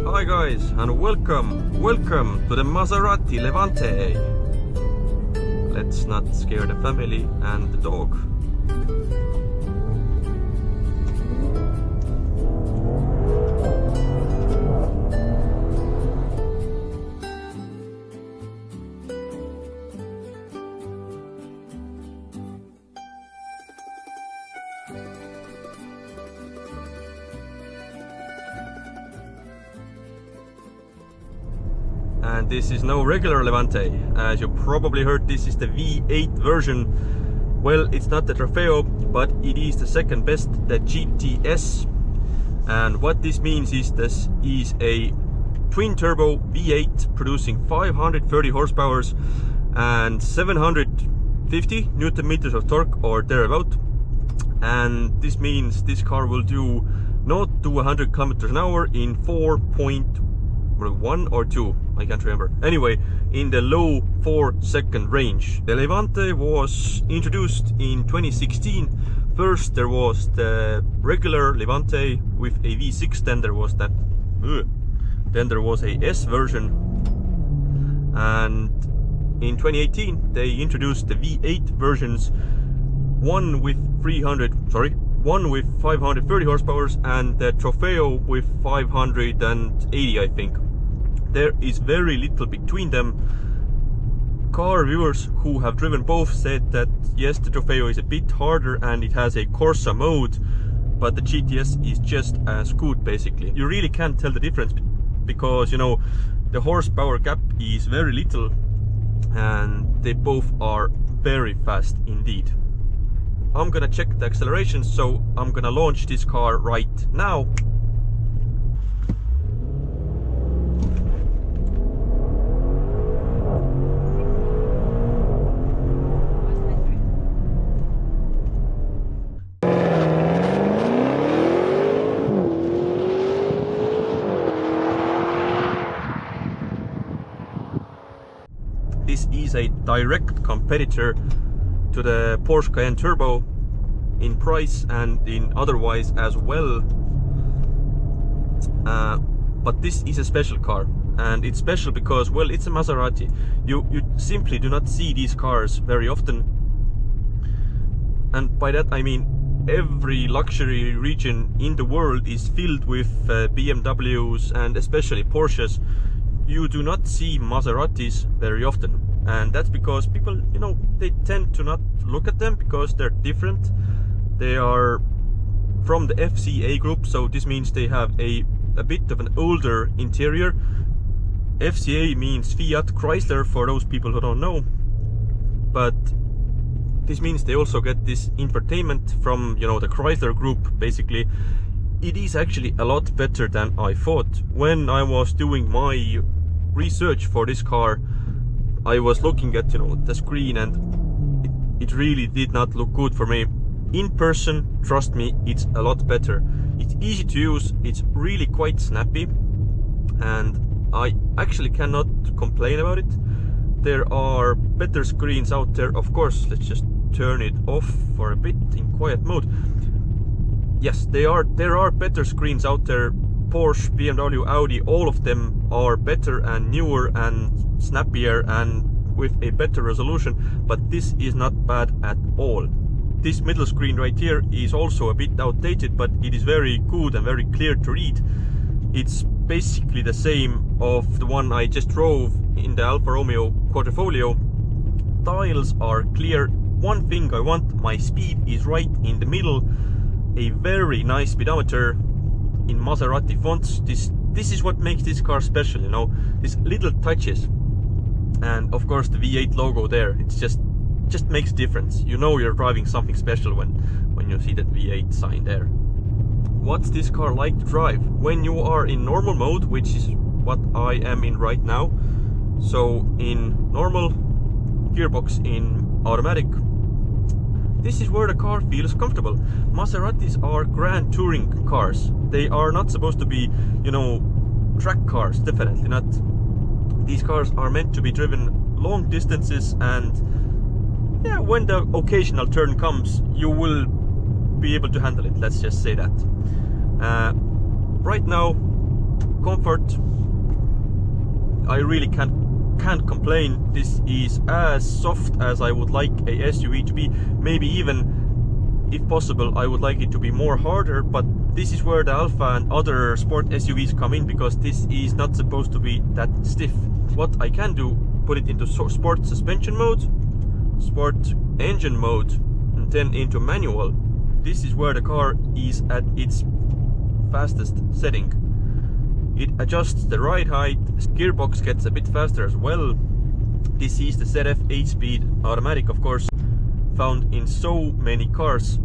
Hi guys, and welcome to the Maserati Levante. Let's not scare the family and the dog. And this is no regular Levante. As you probably heard, this is the V8 version. Well, it's not the Trofeo, but it is the second best, the GTS. And what this means is this is a twin turbo V8 producing 530 horsepower and 750 Newton meters of torque or thereabout. And this means this car will do 0 to 100 kilometers an hour in 4.1 or 2, I can't remember. Anyway, in the low 4-second range. The Levante was introduced in 2016. First there was the regular Levante with a V6, then there was that then there was a S version, and in 2018 they introduced the V8 versions, one with 530 horsepower and the Trofeo with 580, I think. There is very little between them. Car reviewers who have driven both said that yes, the Trofeo is a bit harder and it has a Corsa mode, but the GTS is just as good basically. You really can't tell the difference because, you know, the horsepower gap is very little and they both are very fast indeed. I'm gonna check the acceleration, so I'm gonna launch this car right now. This is a direct competitor to the Porsche Cayenne Turbo in price and in otherwise as well. But this is a special car, and it's special because, well, it's a Maserati. You simply do not see these cars very often, and by that I mean every luxury region in the world is filled with BMWs and especially Porsches. You do not see Maseratis very often, and that's because people, you know, they tend to not look at them because they're different. They are from the FCA group, so this means they have a bit of an older interior. FCA means Fiat Chrysler for those people who don't know, but this means they also get this infotainment from, you know, the Chrysler group basically. It is actually a lot better than I thought. When I was doing my research for this car, I was looking at, you know, the screen, and it really did not look good for me. In person, trust me, it's a lot better. It's easy to use, it's really quite snappy, and I actually cannot complain about it. There are better screens out there, of course. Let's just turn it off for a bit in quiet mode. Yes, there are better screens out there. Porsche, BMW, Audi, all of them are better and newer and snappier and with a better resolution, but this is not bad at all. This middle screen right here is also a bit outdated, but it is very good and very clear to read. It's basically the same of the one I just drove in the Alfa Romeo Quadrifoglio. Dials are clear. One thing I want, my speed is right in the middle. A very nice speedometer in Maserati fonts. This is what makes this car special, you know, these little touches. And of course the V8 logo there, it's just makes a difference. You know you're driving something special when you see that V8 sign there. What's this car like to drive? When you are in normal mode, which is what I am in right now, so in normal, gearbox in automatic, this is where the car feels comfortable. Maseratis are grand touring cars. They are not supposed to be, you know, track cars, definitely not. These cars are meant to be driven long distances, and yeah, when the occasional turn comes, you will be able to handle it, let's just say that. Right now Comfort, I really can't complain. This is as soft as I would like a SUV to be. Maybe even, if possible, I would like it to be more harder, but this is where the Alfa and other sport SUVs come in, because this is not supposed to be that stiff. What I can do, put it into sport suspension mode, sport engine mode, and then into manual. This is where the car is at its fastest setting. It adjusts the ride height, gearbox gets a bit faster as well. This is the ZF 8-speed automatic, of course, found in so many cars.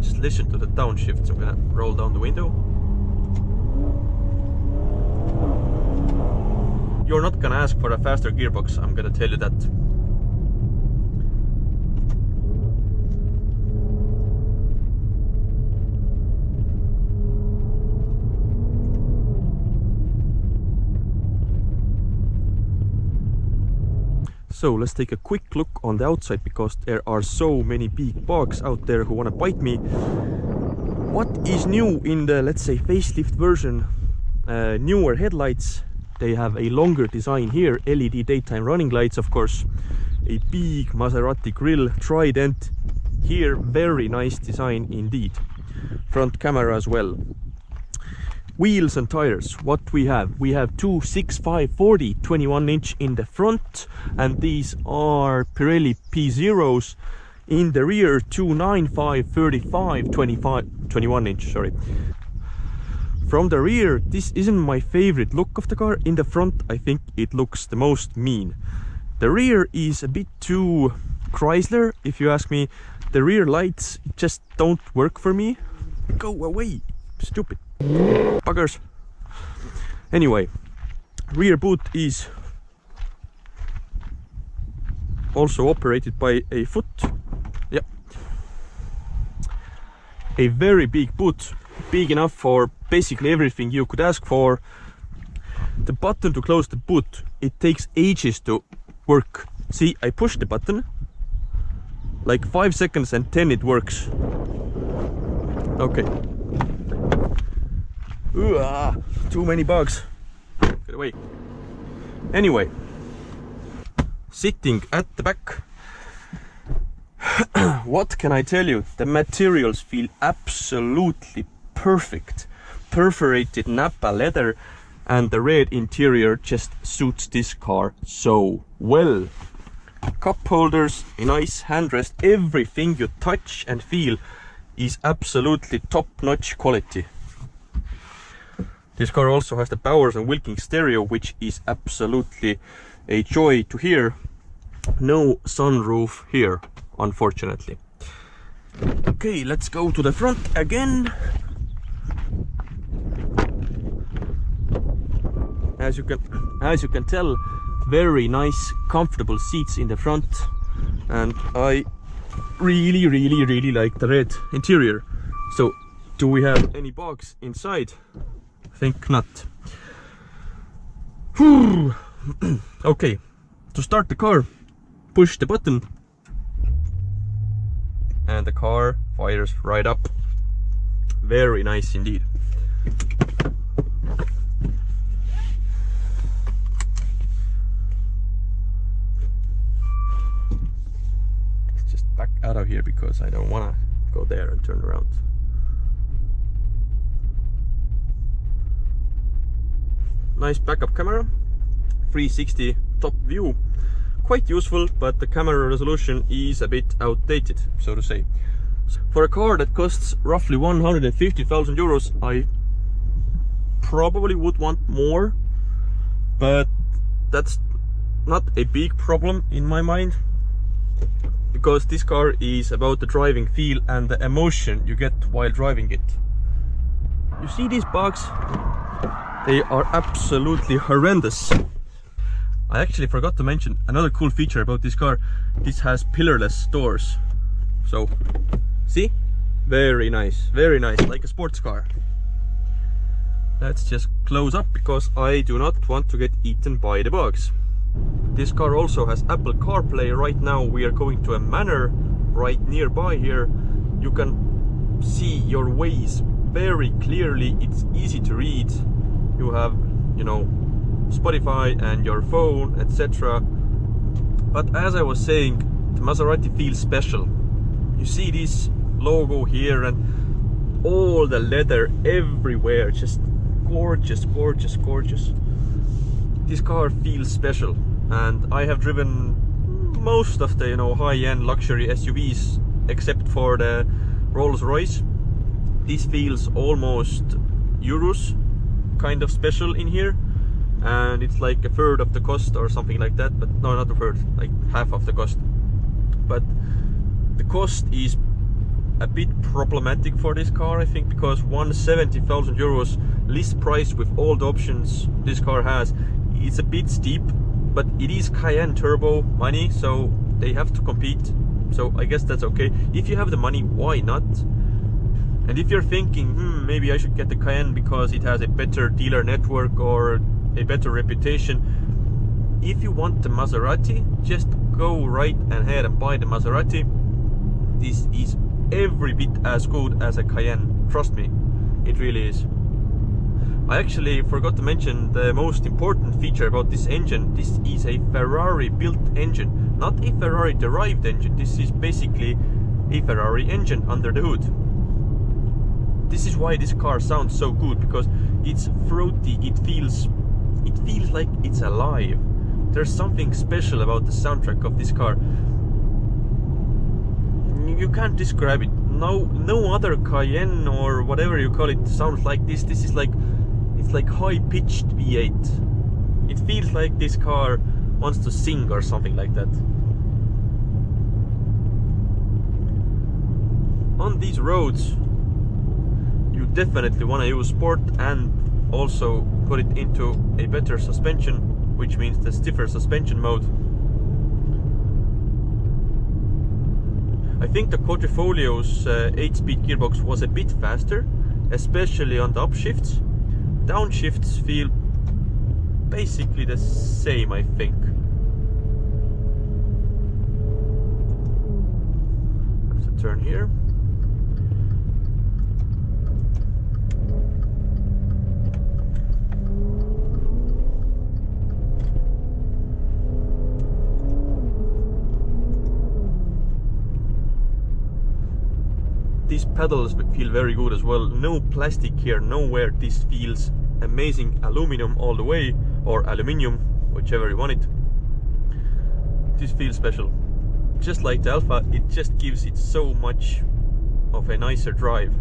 Just listen to the downshift, so I'm gonna roll down the window. You're not gonna ask for a faster gearbox, I'm gonna tell you that. So let's take a quick look on the outside, because there are so many big bugs out there who want to bite me. What is new in the, let's say, facelift version? Newer headlights. They have a longer design here, LED daytime running lights, of course. A big Maserati grille, trident. Here, very nice design indeed. Front camera as well. Wheels and tires, what we have? We have two 6.5/40 21-inch in the front, and these are Pirelli P0s. In the rear, 2.95/35 21-inch, sorry. From the rear, this isn't my favorite look of the car. In the front, I think it looks the most mean. The rear is a bit too Chrysler, if you ask me. The rear lights just don't work for me. Go away, stupid buggers. Anyway, rear boot is also operated by a foot. Yep. A very big boot, big enough for basically everything you could ask for. The button to close the boot, it takes ages to work. See, I push the button, like 5 seconds, and then it works. Okay. Ooh, too many bugs. Get away. Anyway, sitting at the back, what can I tell you? The materials feel absolutely perfect. Perforated Nappa leather, and the red interior just suits this car so well. Cup holders, a nice handrest, everything you touch and feel is absolutely top-notch quality. This car also has the Bowers and Wilkins stereo, which is absolutely a joy to hear. No sunroof here, unfortunately. Okay, let's go to the front again. As you can tell, very nice, comfortable seats in the front, and I really like the red interior. So, do we have any bugs inside? Think not. Okay, to start the car, push the button and the car fires right up. Very nice indeed. Let's just back out of here because I don't want to go there and turn around. Nice backup camera, 360 top view, quite useful, but the camera resolution is a bit outdated, so to say. For a car that costs roughly 150,000 euros, I probably would want more, but that's not a big problem in my mind, because this car is about the driving feel and the emotion you get while driving it. You see these bugs? They are absolutely horrendous. I actually forgot to mention another cool feature about this car. This has pillarless doors. So, see? Very nice, like a sports car. Let's just close up because I do not want to get eaten by the bugs. This car also has Apple CarPlay. Right now we are going to a manor right nearby here. You can see your ways very clearly. It's easy to read. You have, you know, Spotify and your phone, etc. But as I was saying, the Maserati feels special. You see this logo here and all the leather everywhere, just gorgeous, gorgeous, gorgeous. This car feels special, and I have driven most of the, you know, high-end luxury SUVs except for the Rolls-Royce. This feels almost Urus kind of special in here, and it's like a third of the cost or something like that. But no, not a third, like half of the cost. But the cost is a bit problematic for this car, I think, because 170,000 euros list price with all the options this car has. It's a bit steep, but it is Cayenne turbo money, so they have to compete. So I guess that's okay. If you have the money, why not? And if you're thinking, maybe I should get the Cayenne because it has a better dealer network or a better reputation. If you want the Maserati, just go right ahead and buy the Maserati. This is every bit as good as a Cayenne. Trust me, it really is. I actually forgot to mention the most important feature about this engine. This is a Ferrari built engine, not a Ferrari derived engine. This is basically a Ferrari engine under the hood. This is why this car sounds so good, because it's throaty, it feels like it's alive. There's something special about the soundtrack of this car. You can't describe it. No other Cayenne or whatever you call it sounds like this. This is like, it's like high-pitched V8. It feels like this car wants to sing or something like that. On these roads, you definitely want to use sport and also put it into a better suspension, which means the stiffer suspension mode. I think the Quadrifoglio's 8-speed gearbox was a bit faster, especially on the upshifts. Downshifts feel basically the same, I think. There's a turn here. These pedals feel very good as well. No plastic here, nowhere. This feels amazing. Aluminum all the way, or aluminium, whichever you want it. This feels special. Just like the Alpha, it just gives it so much of a nicer drive.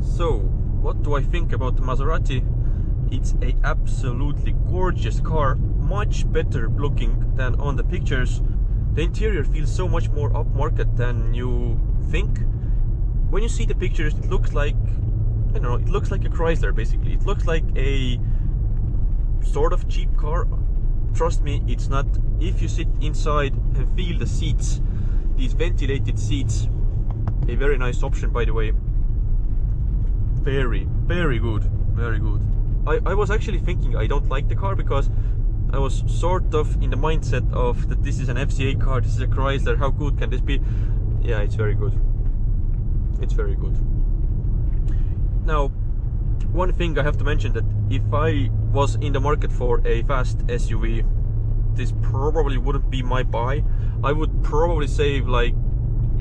So, what do I think about the Maserati? It's a absolutely gorgeous car, much better looking than on the pictures. The interior feels so much more upmarket than you think. When you see the pictures, it looks like, I don't know, it looks like a Chrysler basically. It looks like a sort of cheap car. Trust me, it's not. If you sit inside and feel the seats, these ventilated seats, a very nice option by the way. Very, very good, very good. I was actually thinking I don't like the car because I was sort of in the mindset of that this is an FCA car, this is a Chrysler, how good can this be? Yeah, it's very good. It's very good. Now, one thing I have to mention, that if I was in the market for a fast SUV, this probably wouldn't be my buy. I would probably save like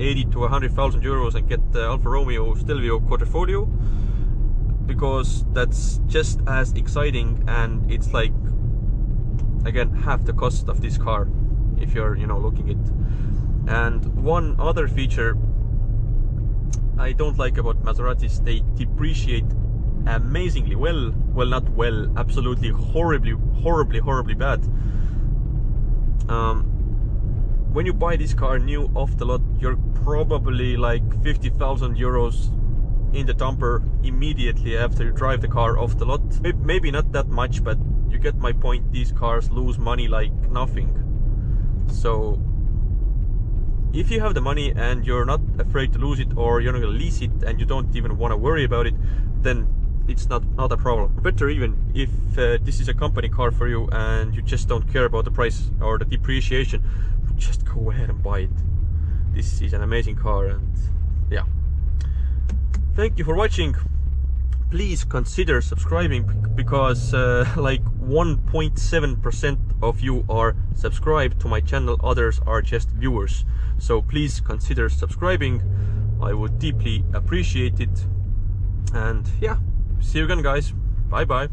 80 to 100,000 euros and get the Alfa Romeo Stelvio Quadrifoglio, because that's just as exciting, and it's like, again, half the cost of this car if you're, you know, looking it. And one other feature I don't like about Maseratis, they depreciate amazingly well. Well, not well, absolutely horribly bad. When you buy this car new off the lot, you're probably like 50,000 euros in the dumper immediately after you drive the car off the lot. Maybe not that much, but you get my point. These cars lose money like nothing. So if you have the money and you're not afraid to lose it, or you're not gonna lease it and you don't even want to worry about it, then it's not a problem. Better even if this is a company car for you and you just don't care about the price or the depreciation, just go ahead and buy it. This is an amazing car, and yeah. Thank you for watching. Please consider subscribing, because like 1.7% of you are subscribed to my channel, others are just viewers. So please consider subscribing. I would deeply appreciate it. And yeah, see you again, guys. Bye bye.